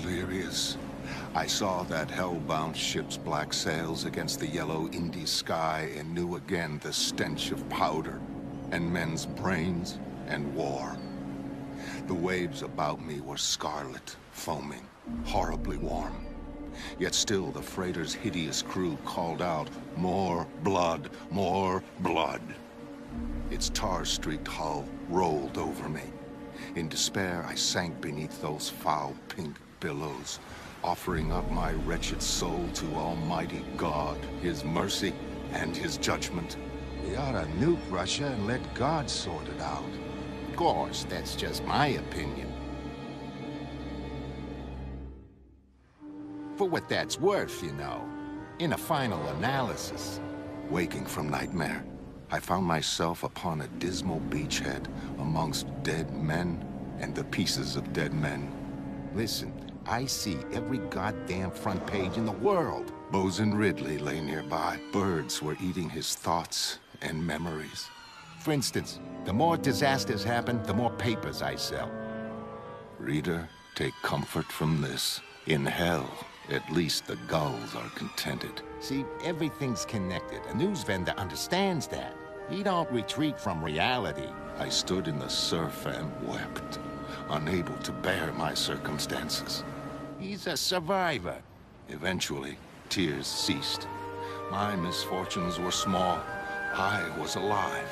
delirious. I saw that hell-bound ship's black sails against the yellow Indy sky and knew again the stench of powder and men's brains and war. The waves about me were scarlet, foaming, horribly warm. Yet still the freighter's hideous crew called out, "More blood, more blood." Its tar-streaked hull rolled over me. In despair, I sank beneath those foul pink billows, offering up my wretched soul to Almighty God, His mercy and His judgment. We ought to nuke Russia and let God sort it out. Of course, that's just my opinion. For what that's worth, you know, in a final analysis. Waking from nightmare, I found myself upon a dismal beachhead amongst dead men and the pieces of dead men. Listen, I see every goddamn front page in the world. Bosun Ridley lay nearby. Birds were eating his thoughts and memories. For instance, the more disasters happen, the more papers I sell. Reader, take comfort from this. In hell, at least the gulls are contented. See, everything's connected. A news vendor understands that. He don't retreat from reality. I stood in the surf and wept, unable to bear my circumstances. He's a survivor. Eventually, tears ceased. My misfortunes were small. I was alive.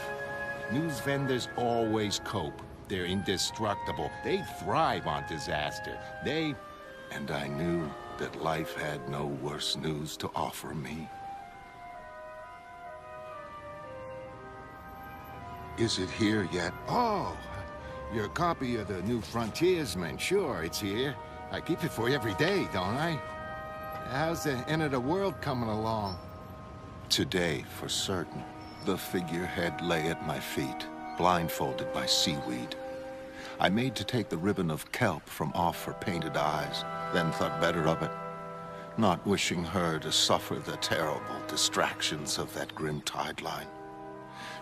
News vendors always cope. They're indestructible. They thrive on disaster. And I knew that life had no worse news to offer me. Is it here yet? Oh, your copy of the New Frontiersman. Sure, it's here. I keep it for you every day, don't I? How's the end of the world coming along? Today, for certain. The figurehead lay at my feet, blindfolded by seaweed. I made to take the ribbon of kelp from off her painted eyes, then thought better of it, not wishing her to suffer the terrible distractions of that grim tide line.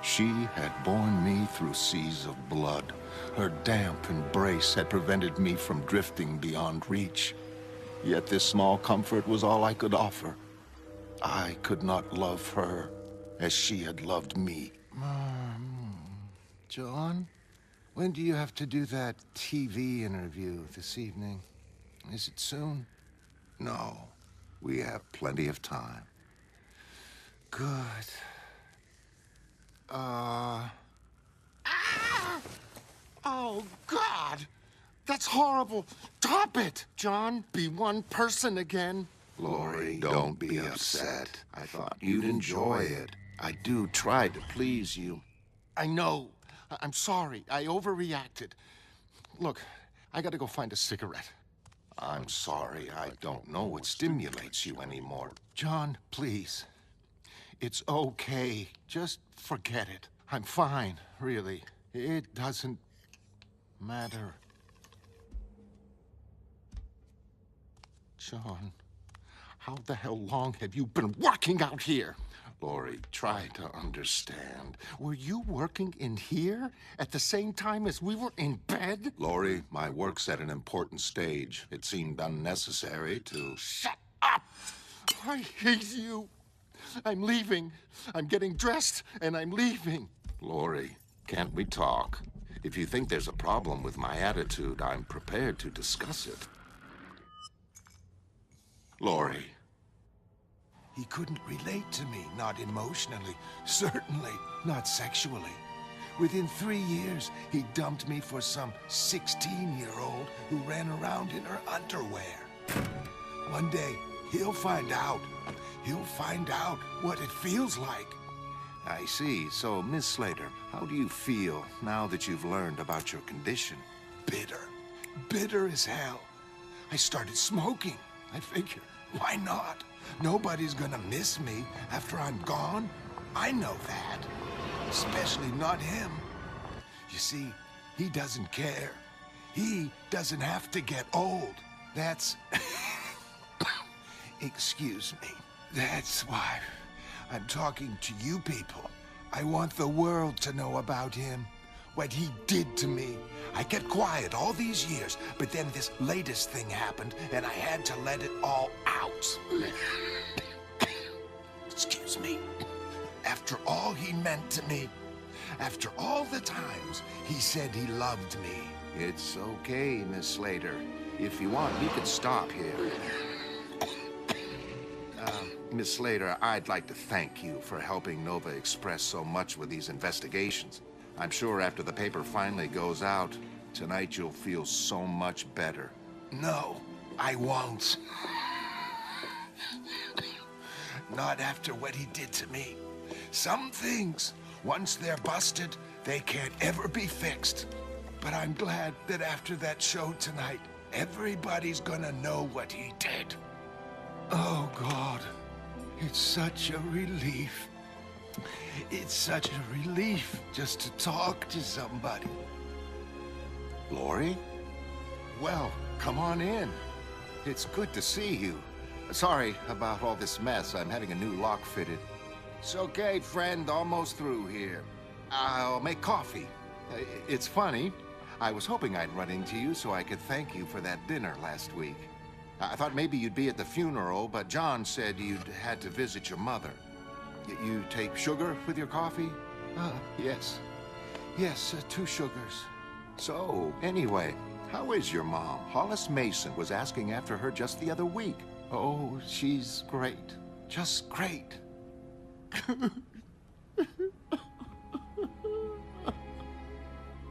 She had borne me through seas of blood. Her damp embrace had prevented me from drifting beyond reach. Yet this small comfort was all I could offer. I could not love her as she had loved me. John? When do you have to do that TV interview this evening? Is it soon? No. We have plenty of time. Good. Ah! Oh, God! That's horrible! Stop it! John, be one person again. Lori, don't be upset. I thought you'd enjoy it. I do try to please you. I know. I'm sorry. I overreacted. Look, I gotta go find a cigarette. I'm sorry. I don't know what stimulates you anymore. John, please. It's okay. Just forget it. I'm fine, really. It doesn't matter. John, how the hell long have you been working out here? Lori, try to understand. Were you working in here at the same time as we were in bed? Lori, my work's at an important stage. It seemed unnecessary to... Shut up! I hate you. I'm leaving. I'm getting dressed, and I'm leaving. Lori, can't we talk? If you think there's a problem with my attitude, I'm prepared to discuss it. Lori. He couldn't relate to me, not emotionally, certainly not sexually. Within 3 years, he dumped me for some 16-year-old who ran around in her underwear. One day, he'll find out. He'll find out what it feels like. I see. So, Miss Slater, how do you feel now that you've learned about your condition? Bitter. Bitter as hell. I started smoking. I figured, why not? Nobody's gonna miss me after I'm gone. I know that. Especially not him. You see, he doesn't care. He doesn't have to get old. That's... Excuse me. That's why I'm talking to you people. I want the world to know about him. what he did to me. I kept quiet all these years, but then this latest thing happened, and I had to let it all out. Excuse me. After all he meant to me, after all the times he said he loved me. It's okay, Miss Slater. If you want, you can stop here. Miss Slater, I'd like to thank you for helping Nova Express so much with these investigations. I'm sure after the paper finally goes out, tonight you'll feel so much better. No, I won't. Not after what he did to me. Some things, once they're busted, they can't ever be fixed. But I'm glad that after that show tonight, everybody's gonna know what he did. Oh, God. It's such a relief. It's such a relief just to talk to somebody. Lori? Well, come on in. It's good to see you. Sorry about all this mess. I'm having a new lock fitted. It's okay, friend. Almost through here. I'll make coffee. It's funny. I was hoping I'd run into you so I could thank you for that dinner last week. I thought maybe you'd be at the funeral, but John said you'd had to visit your mother. You take sugar with your coffee? Yes. Yes, 2 sugars. So, anyway, how is your mom? Hollis Mason was asking after her just the other week. Oh, she's great. Just great.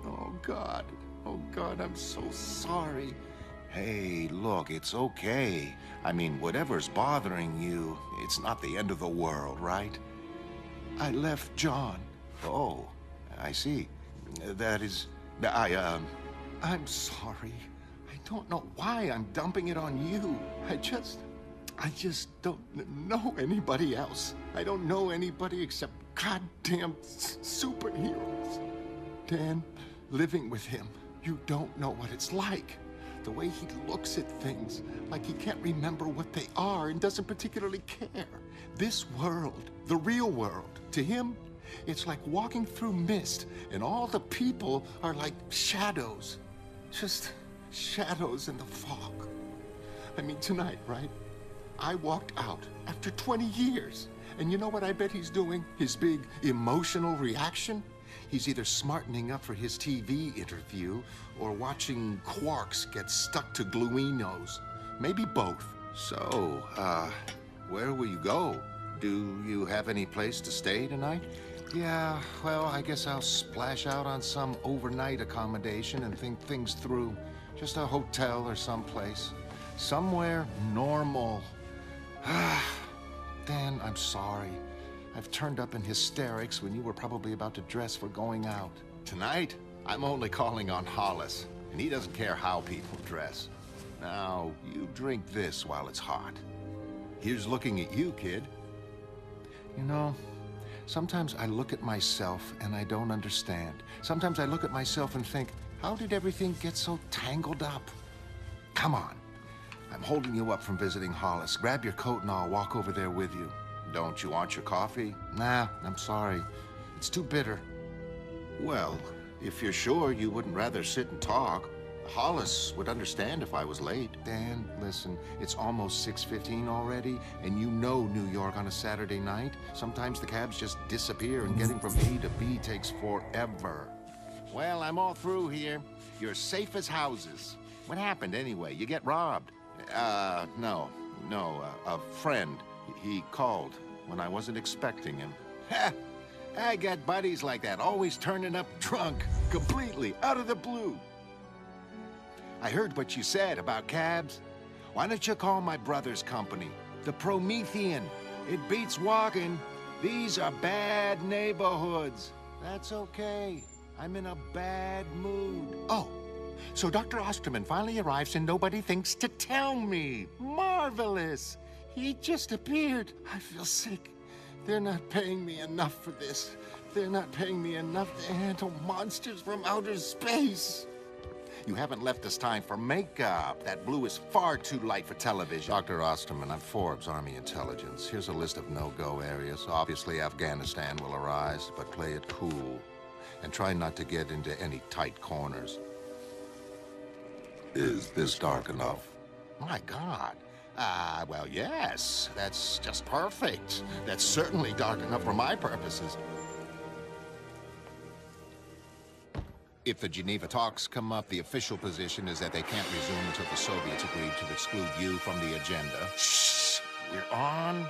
Oh, God. Oh, God, I'm so sorry. Hey, look, it's okay. I mean, whatever's bothering you, it's not the end of the world, right? I left John. Oh, I see. That is... I'm sorry. I don't know why I'm dumping it on you. I just don't know anybody else. I don't know anybody except goddamn superheroes. Dan, living with him, you don't know what it's like. The way he looks at things, like he can't remember what they are and doesn't particularly care. This world, the real world, to him, it's like walking through mist, and all the people are like shadows. Just shadows in the fog. I mean, tonight, right? I walked out after 20 years. And you know what I bet he's doing? His big emotional reaction? He's either smartening up for his TV interview or watching quarks get stuck to gluinos. Maybe both. So, where will you go? Do you have any place to stay tonight? Yeah, well, I guess I'll splash out on some overnight accommodation and think things through. Just a hotel or someplace. Somewhere normal. Dan, I'm sorry. I've turned up in hysterics when you were probably about to dress for going out. Tonight, I'm only calling on Hollis, and he doesn't care how people dress. Now, you drink this while it's hot. Here's looking at you, kid. You know, sometimes I look at myself and I don't understand. Sometimes I look at myself and think, how did everything get so tangled up? Come on. I'm holding you up from visiting Hollis. Grab your coat and I'll walk over there with you. Don't you want your coffee? Nah, I'm sorry. It's too bitter. Well, if you're sure you wouldn't rather sit and talk, Hollis would understand if I was late. Dan, listen, it's almost 6:15 already, and you know New York on a Saturday night. Sometimes the cabs just disappear, and getting from A to B takes forever. Well, I'm all through here. You're safe as houses. What happened anyway? You get robbed? No. A friend. He called when I wasn't expecting him. Ha! I got buddies like that, always turning up drunk, completely out of the blue. I heard what you said about cabs. Why don't you call my brother's company, the Promethean? It beats walking. These are bad neighborhoods. That's okay. I'm in a bad mood. Oh, so Dr. Osterman finally arrives and nobody thinks to tell me. Marvelous. He just appeared. I feel sick. They're not paying me enough for this. They're not paying me enough to handle monsters from outer space. You haven't left us time for makeup. That blue is far too light for television. Dr. Osterman, I'm Forbes, Army Intelligence. Here's a list of no-go areas. Obviously, Afghanistan will arise, but play it cool. and try not to get into any tight corners. Is this dark enough? My God. Well, yes. That's just perfect. That's certainly dark enough for my purposes. If the Geneva talks come up, the official position is that they can't resume until the Soviets agree to exclude you from the agenda. Shh! We're on.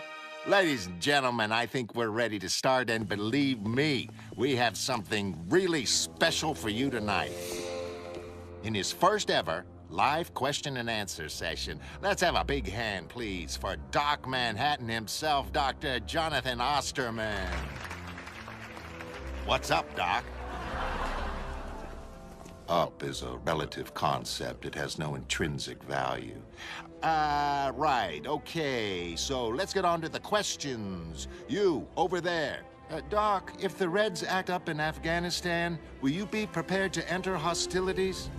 Ladies and gentlemen, I think we're ready to start, and believe me, we have something really special for you tonight. In his first ever live question and answer session, let's have a big hand, please, for Doc Manhattan himself, Dr. Jonathan Osterman. What's up, Doc? Up is a relative concept. It has no intrinsic value. Right, okay. So let's get on to the questions. You, over there. Doc, if the Reds act up in Afghanistan, will you be prepared to enter hostilities?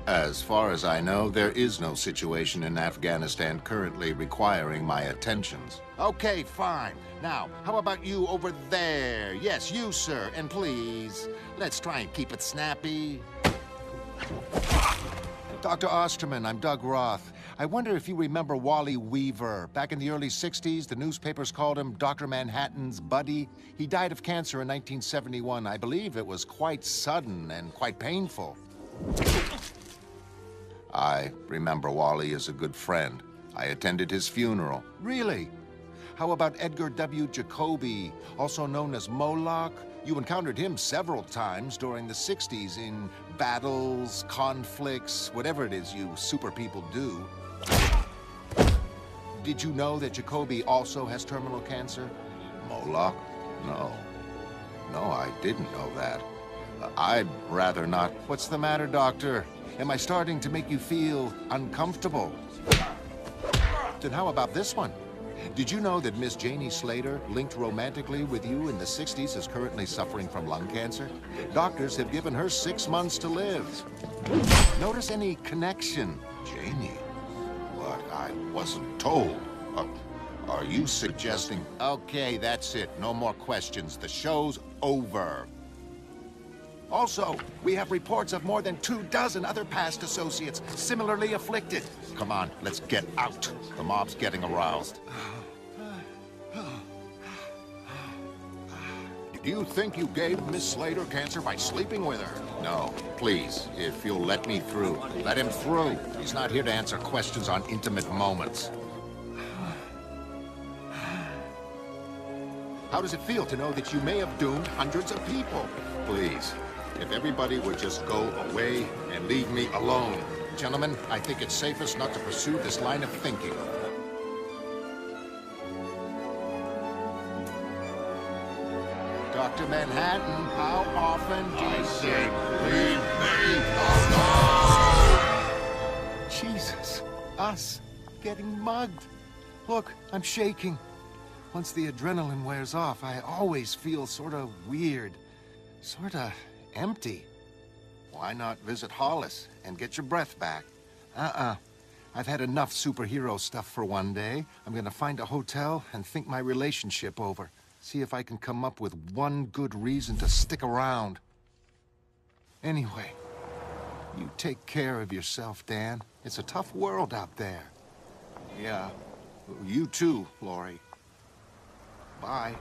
As far as I know, there is no situation in Afghanistan currently requiring my attentions. Okay, fine. Now, how about you over there? Yes, you, sir. And please, let's try and keep it snappy. Dr. Osterman, I'm Doug Roth. I wonder if you remember Wally Weaver. Back in the early 60s, the newspapers called him Dr. Manhattan's buddy. He died of cancer in 1971. I believe it was quite sudden and quite painful. I remember Wally as a good friend. I attended his funeral. Really? How about Edgar W. Jacoby, also known as Moloch? You encountered him several times during the 60s in battles, conflicts, whatever it is you super people do. Did you know that Jacoby also has terminal cancer? Moloch? No. No, I didn't know that. I'd rather not. What's the matter, Doctor? Am I starting to make you feel uncomfortable? Then how about this one? Did you know that Miss Janie Slater, linked romantically with you in the 60s, is currently suffering from lung cancer? Doctors have given her 6 months to live. Notice any connection? Janie? But I wasn't told. Are you suggesting... Okay, that's it. No more questions. The show's over. Also, we have reports of more than 24 other past associates similarly afflicted. Come on, let's get out. The mob's getting aroused. Do you think you gave Miss Slater cancer by sleeping with her? No, please, if you'll let me through. Let him through. He's not here to answer questions on intimate moments. How does it feel to know that you may have doomed hundreds of people? Please, if everybody would just go away and leave me alone. Gentlemen, I think it's safest not to pursue this line of thinking. Dr. Manhattan, how often do you say, leave me alone? Jesus, us getting mugged. Look, I'm shaking. Once the adrenaline wears off, I always feel sort of weird, sort of empty. Why not visit Hollis and get your breath back? I've had enough superhero stuff for one day. I'm gonna find a hotel and think my relationship over. See if I can come up with one good reason to stick around. Anyway, you take care of yourself, Dan. It's a tough world out there. Yeah, you too, Lori. Bye.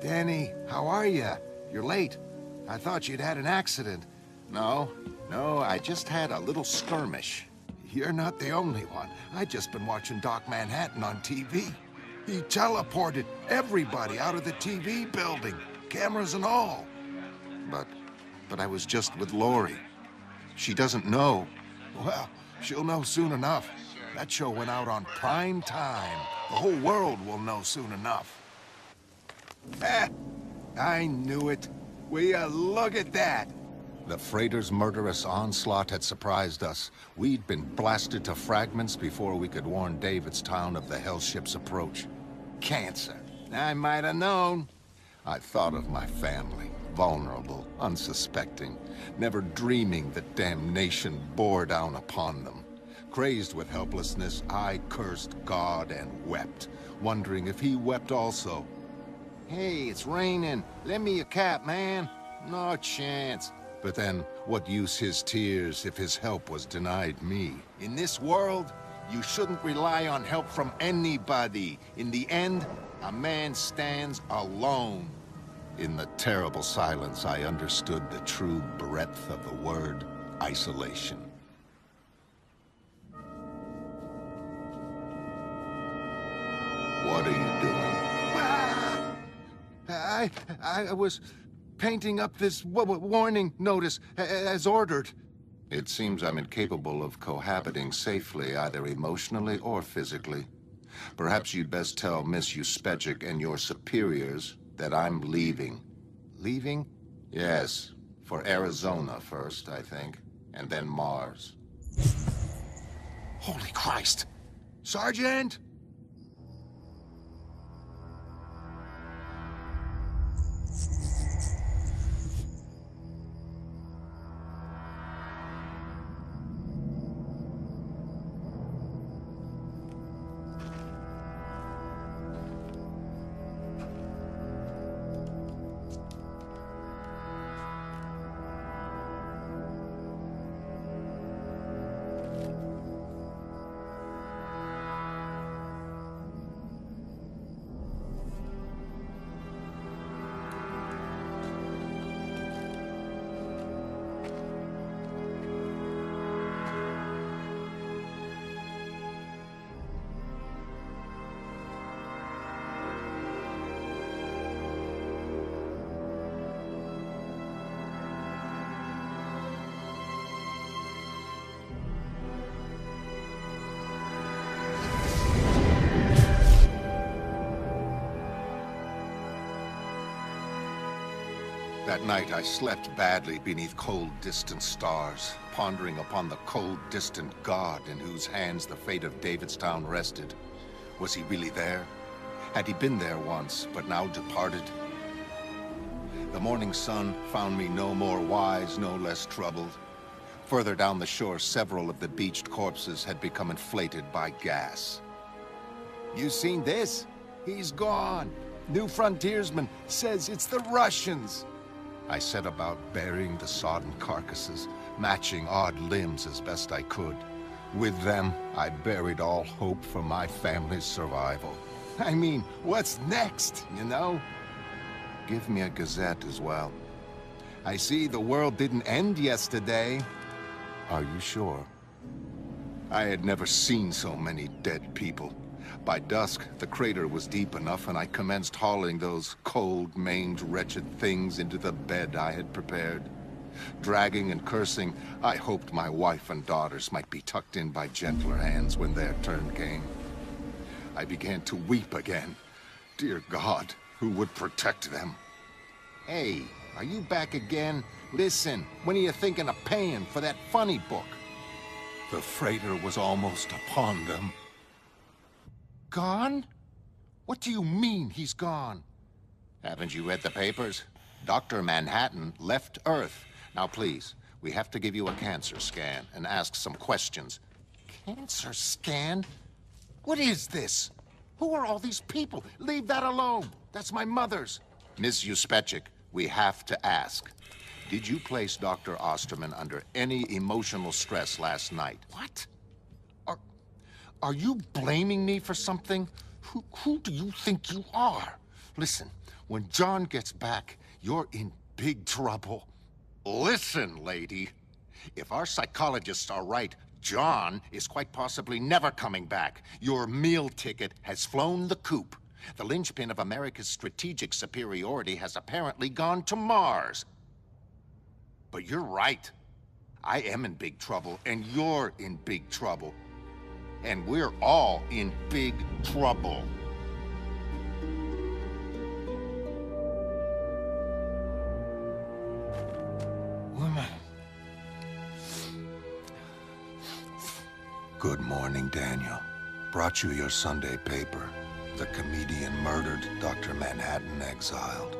Danny, how are you? You're late. I thought you'd had an accident. No, I just had a little skirmish. You're not the only one. I've just been watching Doc Manhattan on TV. He teleported everybody out of the TV building, cameras and all. But I was just with Lori. She doesn't know. Well, she'll know soon enough. That show went out on prime time. The whole world will know soon enough. I knew it. Will you look at that? The freighter's murderous onslaught had surprised us. We'd been blasted to fragments before we could warn Davidstown of the hell ship's approach. Cancer. I might have known. I thought of my family, vulnerable, unsuspecting, never dreaming that damnation bore down upon them. Crazed with helplessness, I cursed God and wept, wondering if he wept also. Hey, it's raining. Lend me your cap, man. No chance. But then, what use his tears if his help was denied me? In this world, you shouldn't rely on help from anybody. In the end, a man stands alone. In the terrible silence, I understood the true breadth of the word isolation. What are you doing? I was painting up this warning notice as ordered. It seems I'm incapable of cohabiting safely, either emotionally or physically. Perhaps you'd best tell Miss Uspecic and your superiors that I'm leaving. Leaving? Yes, for Arizona first, I think, and then Mars. Holy Christ! Sergeant! That night I slept badly beneath cold, distant stars, pondering upon the cold, distant God in whose hands the fate of Davidstown rested. Was he really there? Had he been there once, but now departed? The morning sun found me no more wise, no less troubled. Further down the shore, several of the beached corpses had become inflated by gas. You seen this? He's gone. New frontiersman says it's the Russians. I set about burying the sodden carcasses, matching odd limbs as best I could. With them, I buried all hope for my family's survival. I mean, what's next, you know? Give me a gazette as well. I see the world didn't end yesterday. Are you sure? I had never seen so many dead people. By dusk, the crater was deep enough, and I commenced hauling those cold, maimed, wretched things into the bed I had prepared. Dragging and cursing, I hoped my wife and daughters might be tucked in by gentler hands when their turn came. I began to weep again. Dear God, who would protect them? Hey, are you back again? Listen, when are you thinking of paying for that funny book? The freighter was almost upon them. Gone? What do you mean he's gone? Haven't you read the papers? Dr. Manhattan left Earth. Now please, we have to give you a cancer scan and ask some questions. Cancer scan? What is this? Who are all these people? Leave that alone. That's my mother's. Miss Uspecic, we have to ask. Did you place Dr. Osterman under any emotional stress last night? What? Are you blaming me for something? Who do you think you are? Listen, when John gets back, you're in big trouble. Listen, lady. If our psychologists are right, John is quite possibly never coming back. Your meal ticket has flown the coop. The linchpin of America's strategic superiority has apparently gone to Mars. But you're right. I am in big trouble, and you're in big trouble. And we're all in big trouble. Woman. Good morning, Daniel. Brought you your Sunday paper. The comedian murdered, Dr. Manhattan exiled.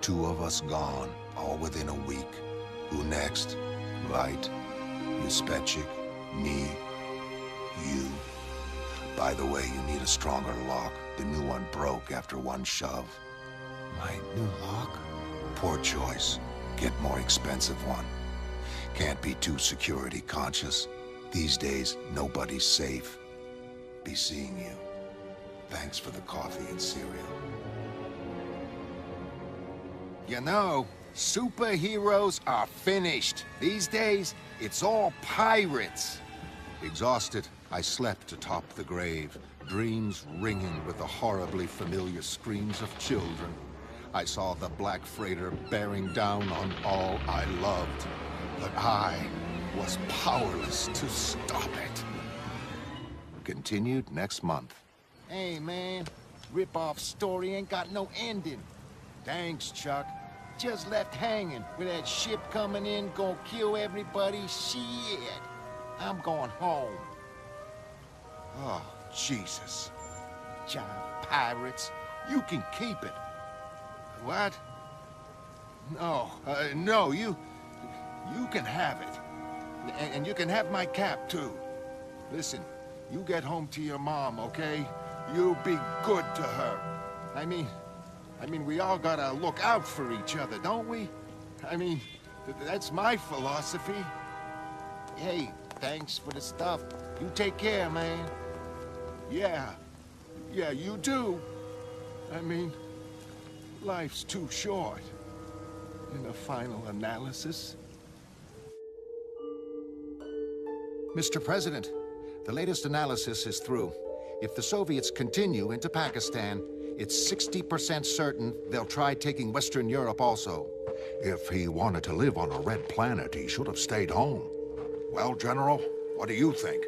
2 of us gone, all within a week. Who next? Light, Uspechik, me, you. By the way, you need a stronger lock. The new one broke after one shove. My new lock? Poor choice. Get more expensive one. Can't be too security conscious. These days, nobody's safe. Be seeing you. Thanks for the coffee and cereal. You know, superheroes are finished. These days, it's all pirates. Exhausted, I slept atop the grave, dreams ringing with the horribly familiar screams of children. I saw the black freighter bearing down on all I loved, but I was powerless to stop it. Continued next month. Hey, man, rip-off story ain't got no ending. Thanks, Chuck. Just left hanging with that ship coming in, gonna kill everybody. Shit. I'm going home. Oh, Jesus. Giant pirates. You can keep it. What? No, you can have it. And you can have my cap, too. Listen, you get home to your mom, okay? You be good to her. I mean, we all gotta look out for each other, don't we? I mean, that's my philosophy. Hey, thanks for the stuff. You take care, man. Yeah, you do. I mean, life's too short. In a final analysis. Mr. President, the latest analysis is through. If the Soviets continue into Pakistan, it's 60% certain they'll try taking Western Europe also. If he wanted to live on a red planet, he should have stayed home. Well, General, what do you think?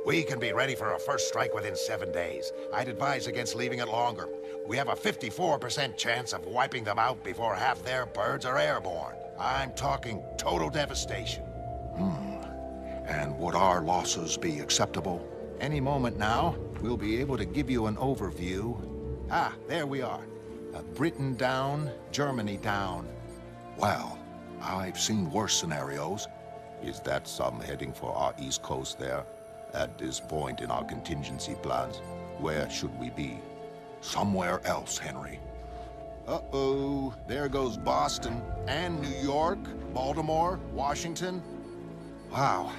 We can be ready for a first strike within 7 days. I'd advise against leaving it longer. We have a 54% chance of wiping them out before half their birds are airborne. I'm talking total devastation. And would our losses be acceptable? Any moment now, we'll be able to give you an overview. Ah, there we are. Britain down, Germany down. Well, I've seen worse scenarios. Is that some heading for our East Coast there? At this point in our contingency plans, where should we be? Somewhere else, Henry. Uh-oh, there goes Boston, and New York, Baltimore, Washington. Wow,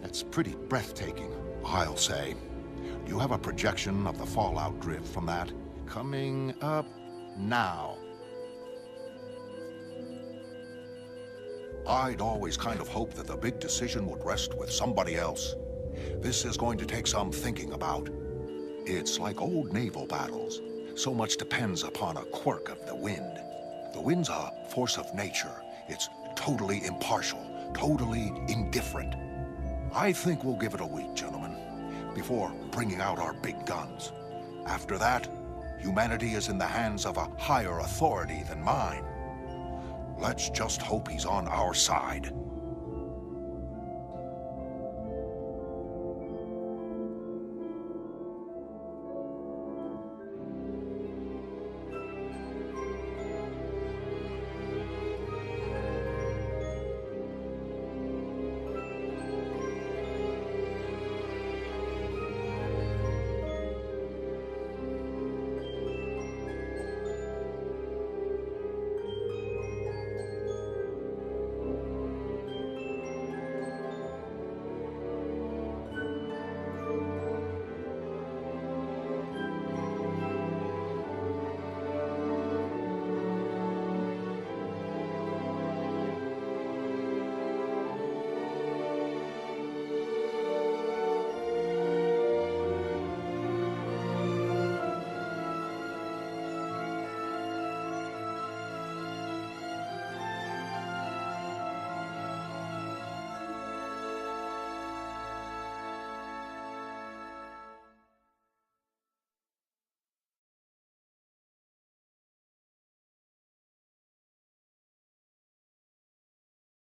that's pretty breathtaking. I'll say. Do you have a projection of the fallout drift from that? Coming up now. I'd always kind of hoped that the big decision would rest with somebody else. This is going to take some thinking about. It's like old naval battles. So much depends upon a quirk of the wind. The wind's a force of nature. It's totally impartial, totally indifferent. I think we'll give it a week, gentlemen, before bringing out our big guns. After that, humanity is in the hands of a higher authority than mine. Let's just hope he's on our side.